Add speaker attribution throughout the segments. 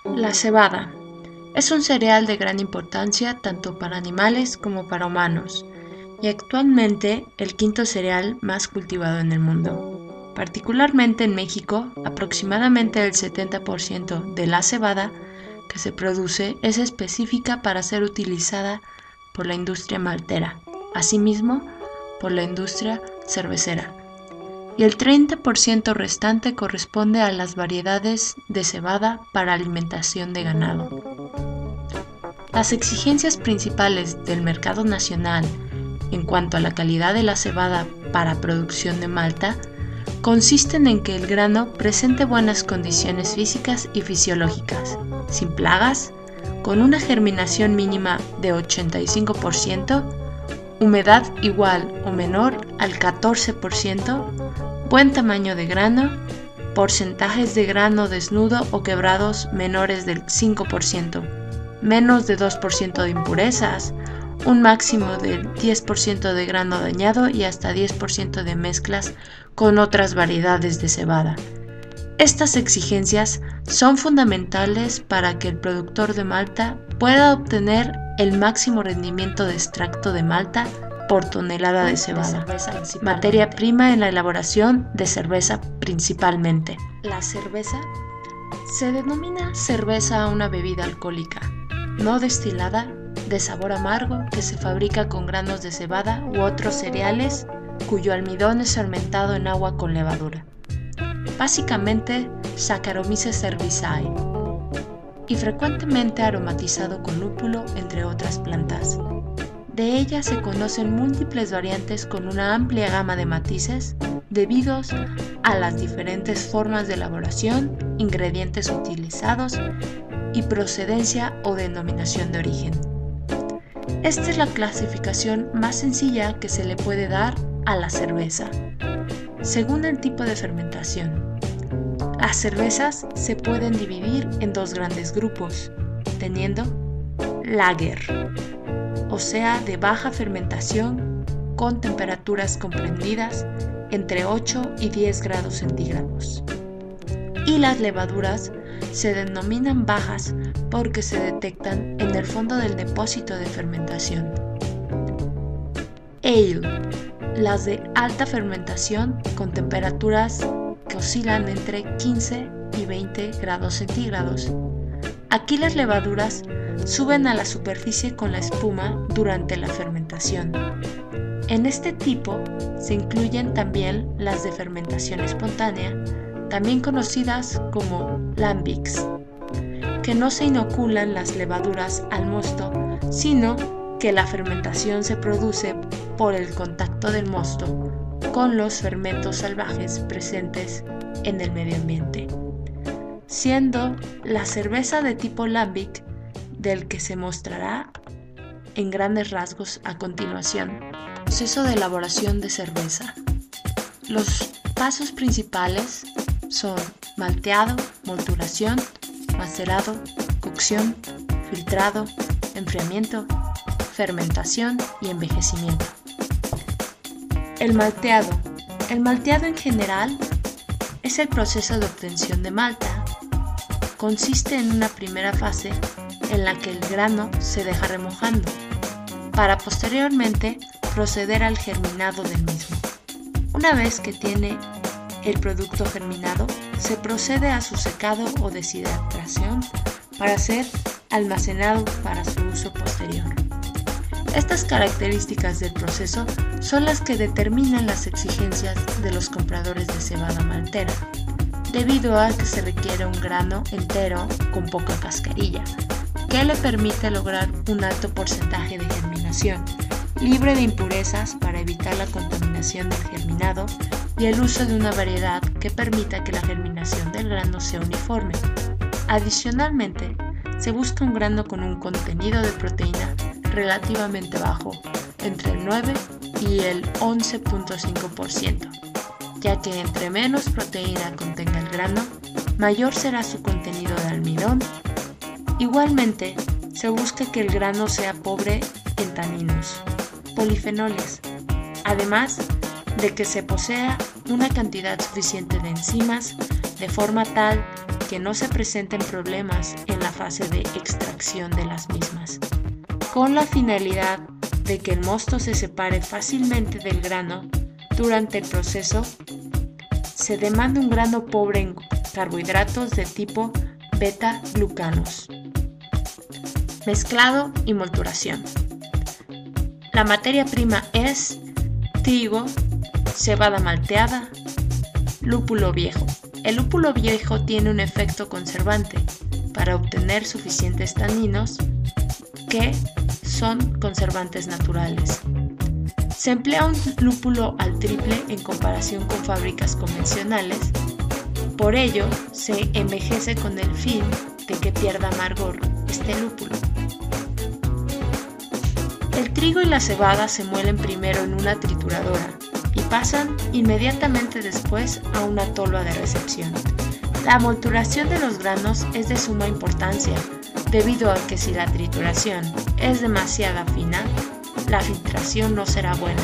Speaker 1: La cebada es un cereal de gran importancia tanto para animales como para humanos y actualmente el quinto cereal más cultivado en el mundo. Particularmente en México, aproximadamente el 70% de la cebada que se produce es específica para ser utilizada por la industria maltera, asimismo por la industria cervecera, y el 30% restante corresponde a las variedades de cebada para alimentación de ganado. Las exigencias principales del mercado nacional en cuanto a la calidad de la cebada para producción de malta consisten en que el grano presente buenas condiciones físicas y fisiológicas, sin plagas, con una germinación mínima de 85%, humedad igual o menor al 14%, buen tamaño de grano, porcentajes de grano desnudo o quebrados menores del 5%, menos de 2% de impurezas, un máximo del 10% de grano dañado y hasta 10% de mezclas con otras variedades de cebada. Estas exigencias son fundamentales para que el productor de malta pueda obtener el máximo rendimiento de extracto de malta por tonelada de cebada, materia prima en la elaboración de cerveza principalmente. La cerveza se denomina cerveza a una bebida alcohólica, no destilada, de sabor amargo que se fabrica con granos de cebada u otros cereales cuyo almidón es fermentado en agua con levadura, básicamente Saccharomyces cerevisiae, y frecuentemente aromatizado con lúpulo entre otras plantas. De ella se conocen múltiples variantes con una amplia gama de matices debidos a las diferentes formas de elaboración, ingredientes utilizados y procedencia o denominación de origen. Esta es la clasificación más sencilla que se le puede dar a la cerveza, según el tipo de fermentación. Las cervezas se pueden dividir en dos grandes grupos, teniendo lager, o sea, de baja fermentación con temperaturas comprendidas entre 8 y 10 grados centígrados. Y las levaduras se denominan bajas porque se detectan en el fondo del depósito de fermentación. Ale, las de alta fermentación con temperaturas que oscilan entre 15 y 20 grados centígrados. Aquí las levaduras suben a la superficie con la espuma durante la fermentación. En este tipo se incluyen también las de fermentación espontánea, también conocidas como lambics, que no se inoculan las levaduras al mosto, sino que la fermentación se produce por el contacto del mosto con los fermentos salvajes presentes en el medio ambiente, siendo la cerveza de tipo lambic del que se mostrará en grandes rasgos a continuación. Proceso de elaboración de cerveza. Los pasos principales son malteado, molturación, macerado, cocción, filtrado, enfriamiento, fermentación y envejecimiento. El malteado. El malteado en general es el proceso de obtención de malta. Consiste en una primera fase en la que el grano se deja remojando, para posteriormente proceder al germinado del mismo. Una vez que tiene el producto germinado, se procede a su secado o deshidratación para ser almacenado para su uso posterior. Estas características del proceso son las que determinan las exigencias de los compradores de cebada maltera, debido a que se requiere un grano entero con poca cascarilla, que le permite lograr un alto porcentaje de germinación, libre de impurezas para evitar la contaminación del germinado y el uso de una variedad que permita que la germinación del grano sea uniforme. Adicionalmente, se busca un grano con un contenido de proteína relativamente bajo, entre el 9 y el 11.5%, ya que entre menos proteína contenga el grano, mayor será su contenido de almidón. Igualmente, se busca que el grano sea pobre en taninos, polifenoles, además de que se posea una cantidad suficiente de enzimas, de forma tal que no se presenten problemas en la fase de extracción de las mismas. Con la finalidad de que el mosto se separe fácilmente del grano, durante el proceso se demanda un grano pobre en carbohidratos de tipo beta-glucanos. Mezclado y molturación. La materia prima es trigo, cebada malteada, lúpulo viejo. El lúpulo viejo tiene un efecto conservante para obtener suficientes taninos que son conservantes naturales. Se emplea un lúpulo al triple en comparación con fábricas convencionales. Por ello, se envejece con el fin de que pierda amargor este lúpulo. El trigo y la cebada se muelen primero en una trituradora y pasan inmediatamente después a una tolva de recepción. La molturación de los granos es de suma importancia, debido a que si la trituración es demasiado fina, la filtración no será buena.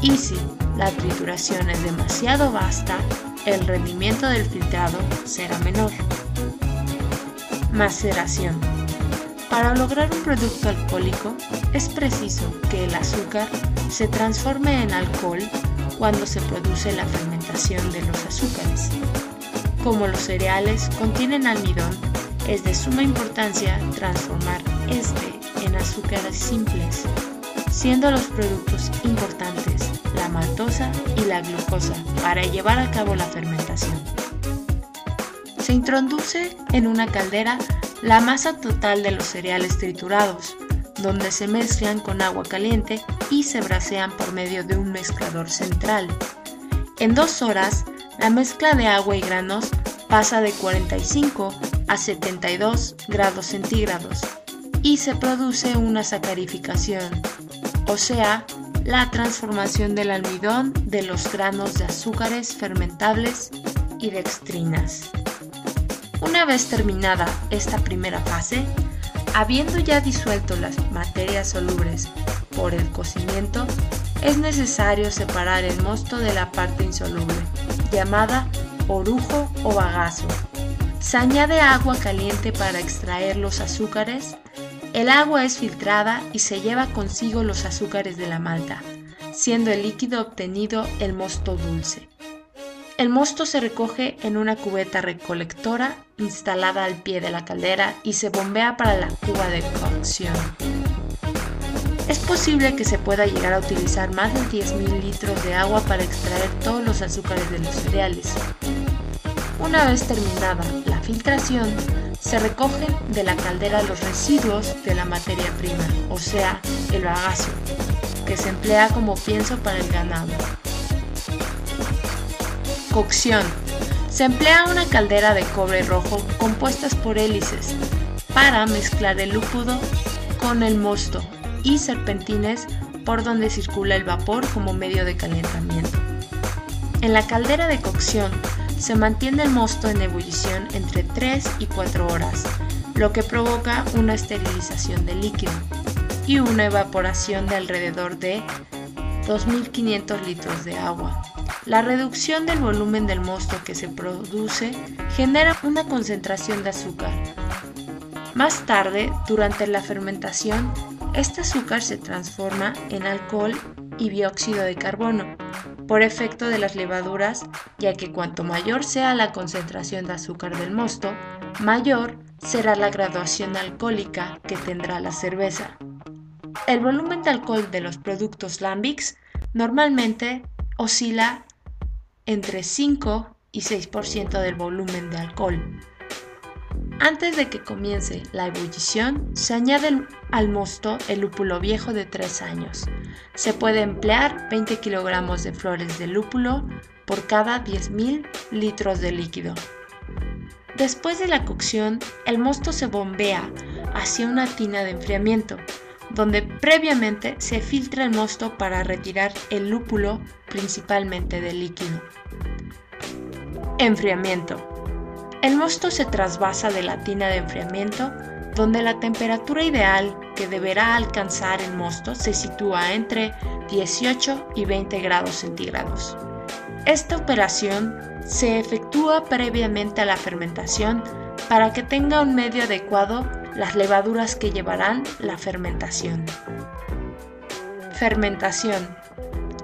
Speaker 1: Y si la trituración es demasiado vasta, el rendimiento del filtrado será menor. Maceración. Para lograr un producto alcohólico, es preciso que el azúcar se transforme en alcohol cuando se produce la fermentación de los azúcares. Como los cereales contienen almidón, es de suma importancia transformar este en azúcares simples, siendo los productos importantes la maltosa y la glucosa para llevar a cabo la fermentación. Se introduce en una caldera la masa total de los cereales triturados, donde se mezclan con agua caliente y se brasean por medio de un mezclador central. En 2 horas, la mezcla de agua y granos pasa de 45 a 72 grados centígrados y se produce una sacarificación, o sea, la transformación del almidón de los granos de azúcares fermentables y dextrinas. Una vez terminada esta primera fase, habiendo ya disuelto las materias solubles por el cocimiento, es necesario separar el mosto de la parte insoluble, llamada orujo o bagazo. Se añade agua caliente para extraer los azúcares. El agua es filtrada y se lleva consigo los azúcares de la malta, siendo el líquido obtenido el mosto dulce. El mosto se recoge en una cubeta recolectora instalada al pie de la caldera y se bombea para la cuba de cocción. Es posible que se pueda llegar a utilizar más de 10.000 litros de agua para extraer todos los azúcares de los cereales. Una vez terminada la filtración, se recogen de la caldera los residuos de la materia prima, o sea, el bagazo, que se emplea como pienso para el ganado. Cocción. Se emplea una caldera de cobre rojo compuestas por hélices para mezclar el lúpulo con el mosto y serpentines por donde circula el vapor como medio de calentamiento. En la caldera de cocción se mantiene el mosto en ebullición entre 3 y 4 horas, lo que provoca una esterilización del líquido y una evaporación de alrededor de 2.500 litros de agua. La reducción del volumen del mosto que se produce genera una concentración de azúcar. Más tarde, durante la fermentación, este azúcar se transforma en alcohol y dióxido de carbono, por efecto de las levaduras, ya que cuanto mayor sea la concentración de azúcar del mosto, mayor será la graduación alcohólica que tendrá la cerveza. El volumen de alcohol de los productos lambics normalmente oscila entre 5 y 6% del volumen de alcohol. Antes de que comience la ebullición, se añade al mosto el lúpulo viejo de 3 años. Se puede emplear 20 kilogramos de flores de lúpulo por cada 10.000 litros de líquido. Después de la cocción, el mosto se bombea hacia una tina de enfriamiento, donde previamente se filtra el mosto para retirar el lúpulo principalmente del líquido. Enfriamiento. El mosto se trasvasa de la tina de enfriamiento, donde la temperatura ideal que deberá alcanzar el mosto se sitúa entre 18 y 20 grados centígrados. Esta operación Se efectúa previamente a la fermentación para que tenga un medio adecuado las levaduras que llevarán la fermentación. Fermentación.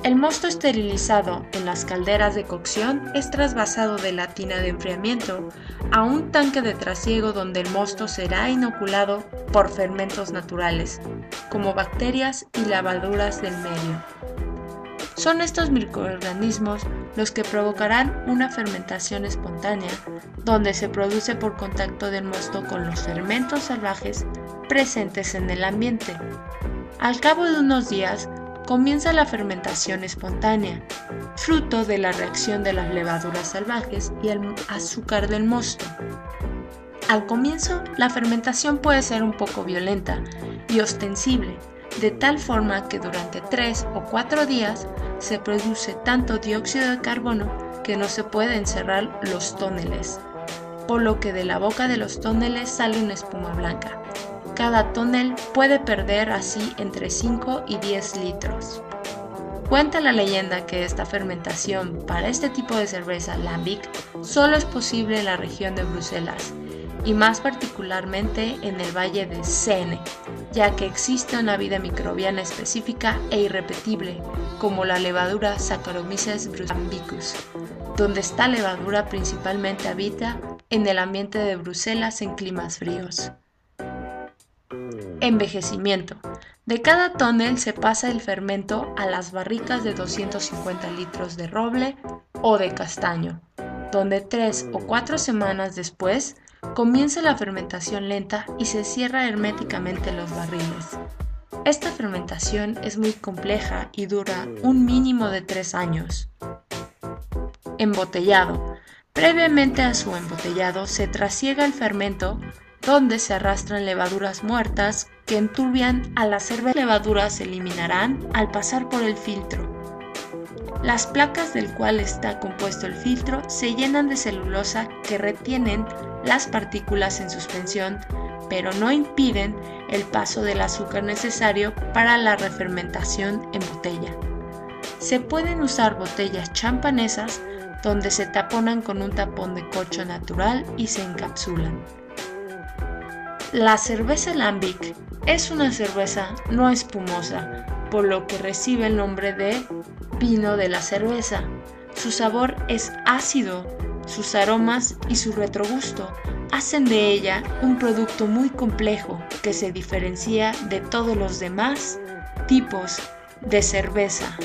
Speaker 1: El mosto esterilizado en las calderas de cocción es trasvasado de la tina de enfriamiento a un tanque de trasiego donde el mosto será inoculado por fermentos naturales, como bacterias y levaduras del medio. Son estos microorganismos los que provocarán una fermentación espontánea, donde se produce por contacto del mosto con los fermentos salvajes presentes en el ambiente. Al cabo de unos días, comienza la fermentación espontánea, fruto de la reacción de las levaduras salvajes y el azúcar del mosto. Al comienzo, la fermentación puede ser un poco violenta y ostensible, de tal forma que durante 3 o 4 días se produce tanto dióxido de carbono que no se pueden cerrar los tóneles, por lo que de la boca de los tóneles sale una espuma blanca. Cada tónel puede perder así entre 5 y 10 litros. Cuenta la leyenda que esta fermentación para este tipo de cerveza lambic solo es posible en la región de Bruselas y más particularmente en el valle de Seine, ya que existe una vida microbiana específica e irrepetible como la levadura Saccharomyces lambicus, donde esta levadura principalmente habita en el ambiente de Bruselas en climas fríos. Envejecimiento. De cada tonel se pasa el fermento a las barricas de 250 litros de roble o de castaño, donde 3 o 4 semanas después comienza la fermentación lenta y se cierra herméticamente los barriles. Esta fermentación es muy compleja y dura un mínimo de 3 años. Embotellado. Previamente a su embotellado se trasiega el fermento, donde se arrastran levaduras muertas que enturbian a la cerveza. Las levaduras se eliminarán al pasar por el filtro. Las placas del cual está compuesto el filtro se llenan de celulosa que retienen las partículas en suspensión, pero no impiden el paso del azúcar necesario para la refermentación en botella. Se pueden usar botellas champanesas donde se taponan con un tapón de corcho natural y se encapsulan. La cerveza lambic es una cerveza no espumosa, por lo que recibe el nombre de vino de la cerveza. Su sabor es ácido, sus aromas y su retrogusto hacen de ella un producto muy complejo que se diferencia de todos los demás tipos de cerveza.